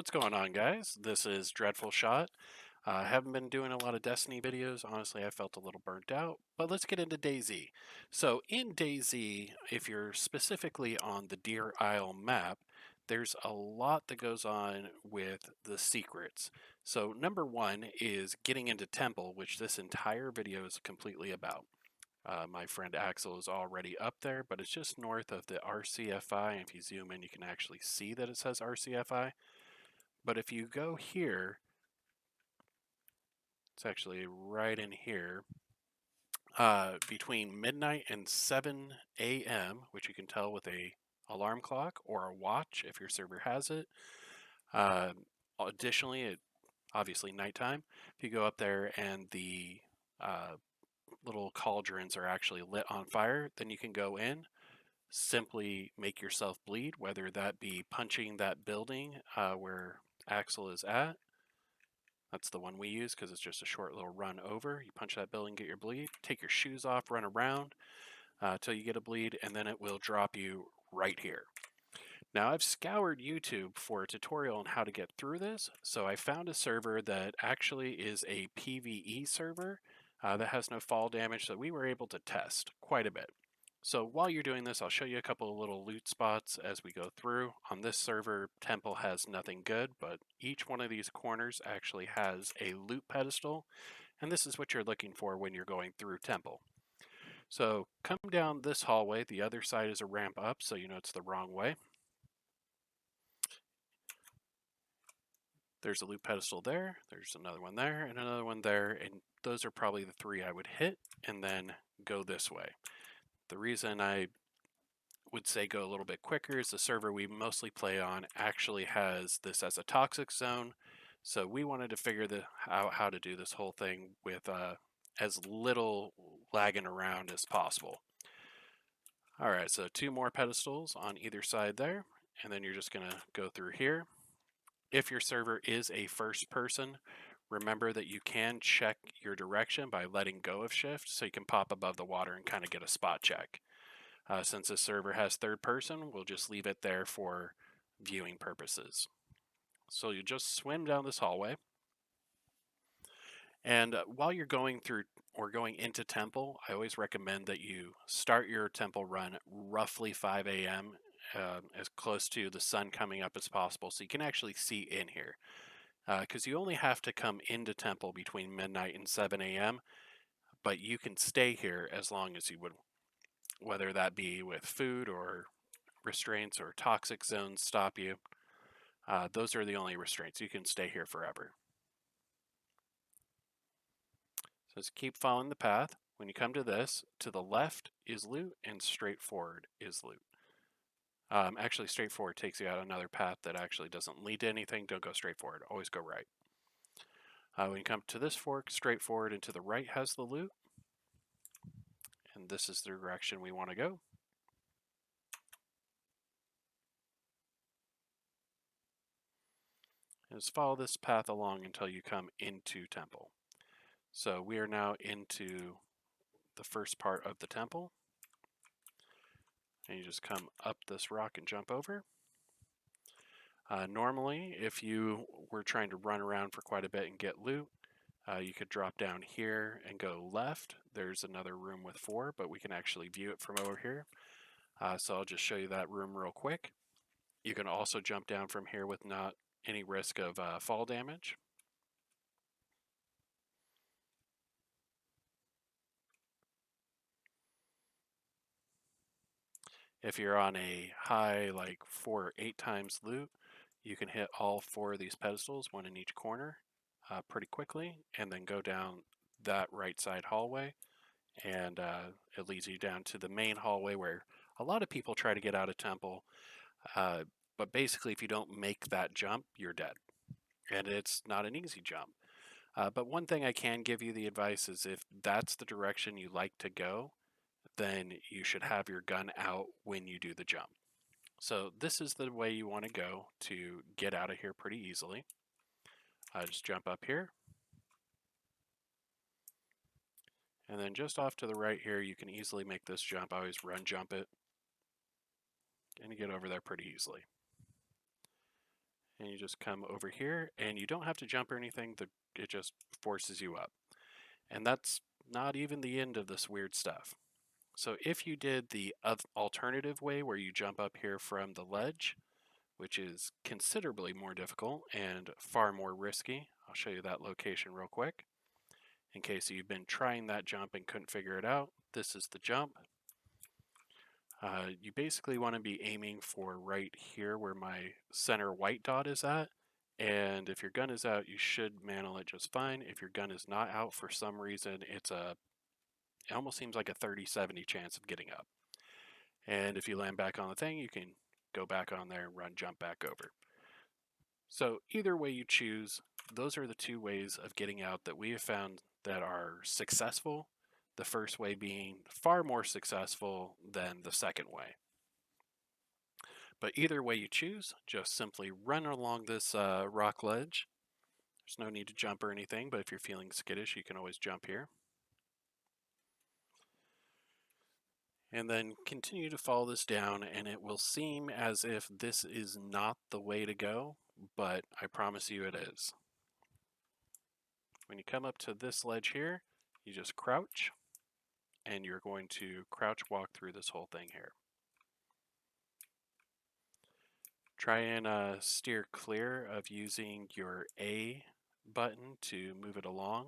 What's going on, guys? This is Dreadful Shot. I haven't been doing a lot of Destiny videos. Honestly, I felt a little burnt out, but let's get into DayZ. So in DayZ, if you're specifically on the Deer Isle map, there's a lot that goes on with the secrets. So number one is getting into Temple, which this entire video is completely about. My friend Axel is already up there, but it's just north of the RCFI. And if you zoom in, you can actually see that it says RCFI. But if you go here, it's actually right in here, between midnight and 7 a.m., which you can tell with a alarm clock or a watch if your server has it. Uh, Additionally, obviously nighttime. If you go up there and the uh, little cauldrons are actually lit on fire, then you can go in, simply make yourself bleed, whether that be punching that building where Axel is at. That's the one we use because it's just a short little run over. You punch that building, get your bleed, take your shoes off, run around till you get a bleed, and then it will drop you right here. Now, I've scoured YouTube for a tutorial on how to get through this, so I found a server that actually is a PvE server that has no fall damage that we were able to test quite a bit. So while you're doing this, I'll show you a couple of little loot spots as we go through. On this server, Temple has nothing good, but each one of these corners actually has a loot pedestal, and this is what you're looking for when you're going through Temple. So come down this hallway. The other side is a ramp up, so you know it's the wrong way. There's a loot pedestal there, there's another one there, and another one there, and those are probably the three I would hit and then go this way. The reason I would say go a little bit quicker is the server we mostly play on actually has this as a toxic zone, so we wanted to figure out how to do this whole thing with as little lagging around as possible. Alright, so two more pedestals on either side there, and then you're just going to go through here. If your server is a first person, remember that you can check your direction by letting go of shift, so you can pop above the water and kind of get a spot check. Since this server has third person, we'll just leave it there for viewing purposes. So you just swim down this hallway, and while you're going through or going into Temple, I always recommend that you start your Temple run roughly 5 a.m. As close to the sun coming up as possible, so you can actually see in here. Because you only have to come into Temple between midnight and 7 a.m., but you can stay here as long as you would, whether that be with food or restraints or toxic zones stop you. Those are the only restraints. You can stay here forever. So just keep following the path. When you come to this, to the left is loot and straight forward is loot. Actually, straight forward takes you out another path that actually doesn't lead to anything. Don't go straight forward. Always go right. When you come to this fork, straight forward and to the right has the loot. And this is the direction we want to go. And just follow this path along until you come into Temple. So we are now into the first part of the temple. And you just come up this rock and jump over. Normally, if you were trying to run around for quite a bit and get loot, you could drop down here and go left. There's another room with 4, but we can actually view it from over here. So I'll just show you that room real quick. You can also jump down from here with not any risk of fall damage. If you're on a high, like 4 or 8 times loot, you can hit all 4 of these pedestals, one in each corner, pretty quickly, and then go down that right side hallway, and it leads you down to the main hallway where a lot of people try to get out of Temple, but basically if you don't make that jump, you're dead, and it's not an easy jump. But one thing I can give you the advice is if that's the direction you like to go, then you should have your gun out when you do the jump. So this is the way you want to go to get out of here pretty easily. Just jump up here. And then just off to the right here, you can easily make this jump. I always run jump it. And you get over there pretty easily. and you just come over here, and you don't have to jump or anything. It just forces you up. And that's not even the end of this weird stuff. So if you did the alternative way where you jump up here from the ledge, which is considerably more difficult and far more risky, I'll show you that location real quick. In case you've been trying that jump and couldn't figure it out, this is the jump. You basically want to be aiming for right here where my center white dot is at. And if your gun is out, you should mantle it just fine. If your gun is not out for some reason, it almost seems like a 30-70 chance of getting up. And if you land back on the thing, you can go back on there and run, jump back over. So either way you choose, those are the two ways of getting out that we have found that are successful. The first way being far more successful than the second way. But either way you choose, just simply run along this rock ledge. There's no need to jump or anything, but if you're feeling skittish, you can always jump here. And then continue to follow this down, and it will seem as if this is not the way to go, but I promise you it is. When you come up to this ledge here, you just crouch, and you're going to crouch walk through this whole thing here. Try and steer clear of using your A button to move it along,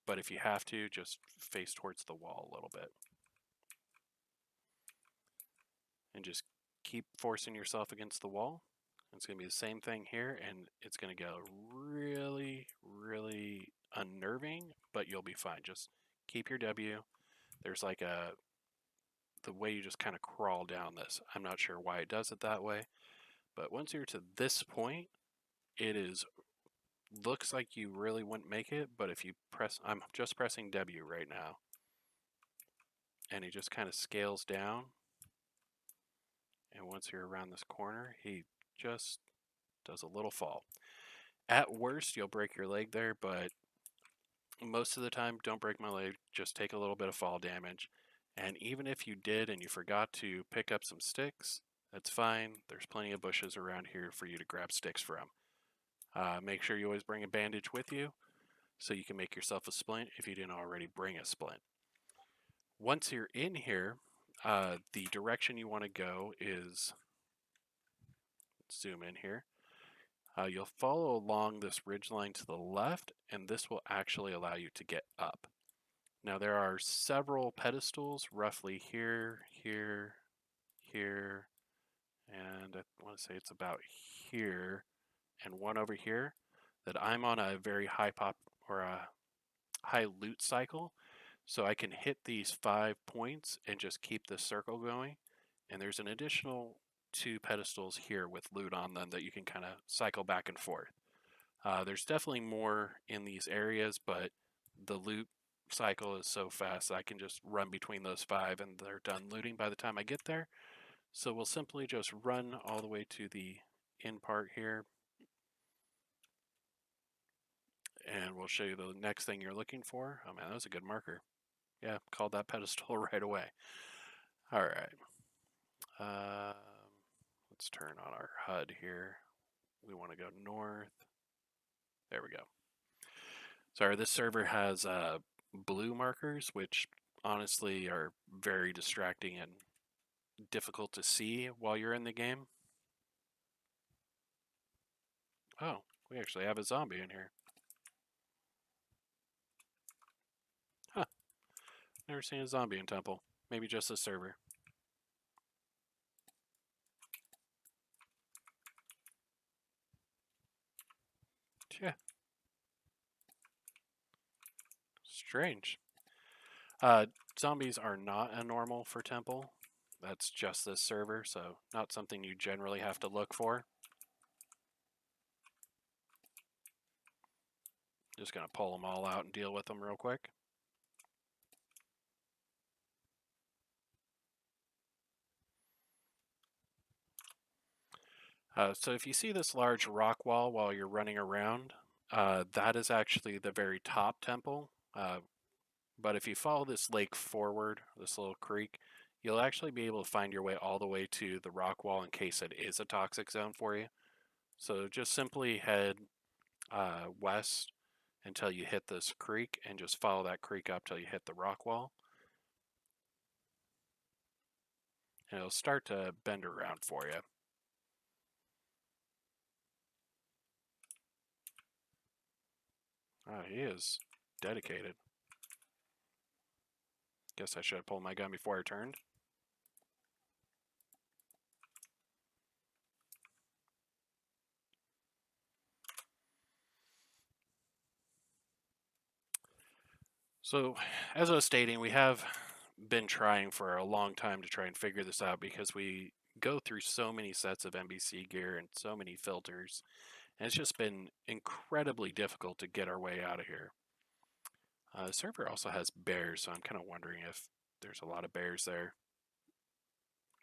but if you have to, just face towards the wall a little bit. And just keep forcing yourself against the wall. It's going to be the same thing here, and it's going to go really, really unnerving, but you'll be fine. Just keep your W. There's like the way you just kind of crawl down this. I'm not sure why it does it that way, but once you're to this point, looks like you really wouldn't make it, but if you press, I'm just pressing W right now, and he just kind of scales down. And once you're around this corner, he just does a little fall. At worst, you'll break your leg there, but most of the time, don't break my leg, just take a little bit of fall damage. And even if you did and you forgot to pick up some sticks, that's fine. There's plenty of bushes around here for you to grab sticks from. Make sure you always bring a bandage with you so you can make yourself a splint if you didn't already bring a splint. Once you're in here, the direction you want to go is, zoom in here, you'll follow along this ridge line to the left, and this will actually allow you to get up. Now there are several pedestals roughly here, here, here, and I want to say it's about here, and one over here, that I'm on a very high pop or a high loot cycle, so I can hit these 5 points and just keep this circle going. And there's an additional 2 pedestals here with loot on them that you can kind of cycle back and forth. There's definitely more in these areas, but the loot cycle is so fast I can just run between those 5 and they're done looting by the time I get there. So we'll simply just run all the way to the end part here, and we'll show you the next thing you're looking for. Oh man, that was a good marker. Yeah, called that pedestal right away. All right. Let's turn on our HUD here. We want to go north. There we go. Sorry, this server has blue markers, which honestly are very distracting and difficult to see while you're in the game. Oh, we actually have a zombie in here. Huh. Never seen a zombie in Temple. Maybe just a server. Yeah. Strange. Zombies are not a normal for Temple. That's just this server, so not something you generally have to look for. Just gonna pull them all out and deal with them real quick. So if you see this large rock wall while you're running around, that is actually the very top temple. But if you follow this lake forward, this little creek, you'll actually be able to find your way all the way to the rock wall in case it is a toxic zone for you. So just simply head west until you hit this creek and just follow that creek up till you hit the rock wall. And it'll start to bend around for you. Oh, he is dedicated. Guess I should have pulled my gun before I turned. So, as I was stating, we have been trying for a long time to try and figure this out because we go through so many sets of NBC gear and so many filters, and it's just been incredibly difficult to get our way out of here. The server also has bears, so I'm kind of wondering if there's a lot of bears there.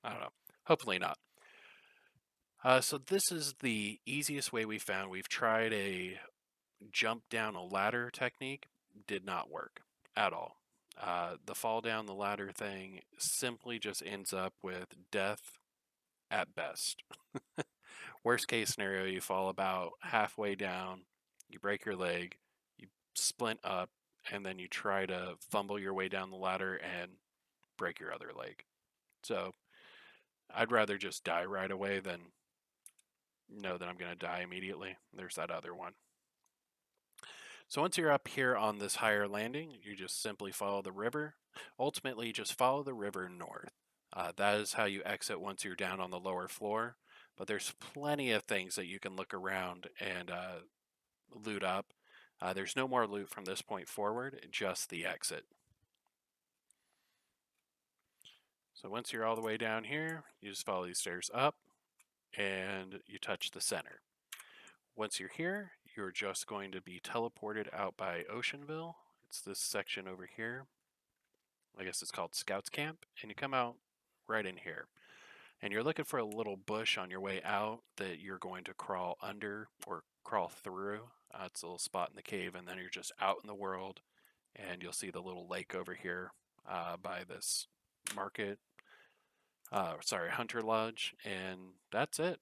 I don't know. Hopefully not. So this is the easiest way we found. We've tried a jump down a ladder technique, did not work at all. The fall down the ladder thing simply just ends up with death at best. Worst case scenario, you fall about halfway down, you break your leg, you splint up, and then you try to fumble your way down the ladder and break your other leg. So I'd rather just die right away than know that I'm going to die immediately. There's that other one. So once you're up here on this higher landing, you just simply follow the river. Ultimately, just follow the river north. That is how you exit once you're down on the lower floor. But there's plenty of things that you can look around and loot up. There's no more loot from this point forward, just the exit. So once you're all the way down here, you just follow these stairs up and you touch the center. Once you're here, you're just going to be teleported out by Oceanville. It's this section over here. I guess it's called Scouts Camp, and you come out right in here. And you're looking for a little bush on your way out that you're going to crawl under or crawl through. It's a little spot in the cave, and then you're just out in the world, and you'll see the little lake over here by this market. Sorry, Hunter Lodge, and that's it.